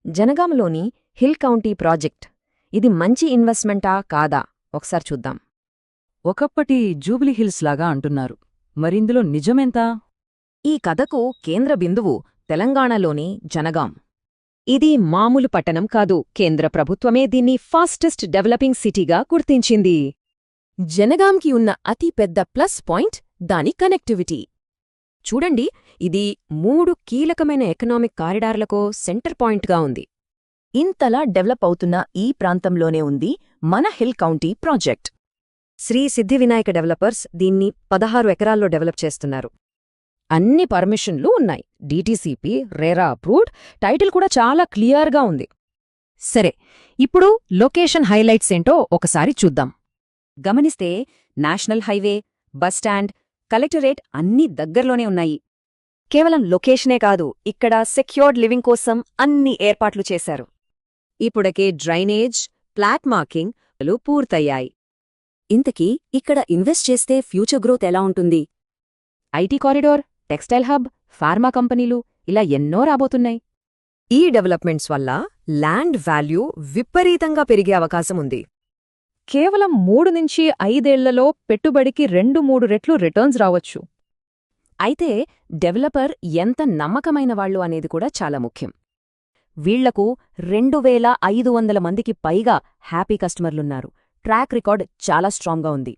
జనగామలోని hill county project. ఇది మంచి ఇన్వెస్ట్మెంటా కాదా ఒకసారి చూద్దాం. ఒకప్పటి జూబ్లీహిల్స్ లాగా అంటున్నారు. మరిందులో నిజమెంత? ఈ కథకు కేంద్ర బిందువు తెలంగాణలోని జనగాం. ఇది మామూలు పట్టణం కాదు, కేంద్ర ప్రభుత్వమే దీన్ని ఫాస్టెస్ట్ డెవలపింగ్ సిటీగా గుర్తించింది. జనగాంకి ఉన్న అతి పెద్ద ప్లస్ పాయింట్ దాని కనెక్టివిటీ. చూడండి, ఇది 3 కీలకమైన ఎకనామిక్ కారిడార్లకో సెంటర్ పాయింట్గా ఉంది. ఇంతలా డెవలప్ అవుతున్న ఈ ప్రాంతంలోనే ఉంది మన hill county project. Shri Siddhivinayaka developers దీన్ని 16 ఎకరాల్లో డెవలప్ చేస్తున్నారు. అన్ని పర్మిషన్లు ఉన్నాయి. డీటీసీపీ, రేరా అప్రూవ్డ్, టైటిల్ కూడా చాలా క్లియర్గా ఉంది. సరే, ఇప్పుడు లొకేషన్ హైలైట్స్ ఏంటో ఒకసారి చూద్దాం. గమనిస్తే నేషనల్ హైవే, బస్టాండ్, కలెక్టరేట్ అన్నీ దగ్గర్లోనే ఉన్నాయి. కేవలం లొకేషనే కాదు, ఇక్కడ సెక్యూర్డ్ లివింగ్ కోసం అన్ని ఏర్పాట్లు చేశారు. ఇప్పుడకే డ్రైనేజ్, ప్లాట్ మార్కింగ్ పూర్తయ్యాయి. ఇంతకీ ఇక్కడ ఇన్వెస్ట్ చేస్తే ఫ్యూచర్ గ్రోత్ ఎలా ఉంటుంది? IT corridor, textile hub, pharma కంపెనీలు ఇలా ఎన్నో రాబోతున్నాయి. ఈ డెవలప్మెంట్స్ వల్ల ల్యాండ్ వాల్యూ విపరీతంగా పెరిగే అవకాశం ఉంది. కేవలం 3 నుంచి 5 ఏళ్లలో పెట్టుబడికి 2-3 రెట్లు రిటర్న్స్ రావచ్చు. అయితే డెవలపర్ ఎంత నమ్మకమైన వాళ్ళు అనేది కూడా చాలా ముఖ్యం. వీళ్లకు 2500 మందికి పైగా హ్యాపీ కస్టమర్లున్నారు. ట్రాక్ రికార్డ్ చాలా స్ట్రాంగ్గా ఉంది.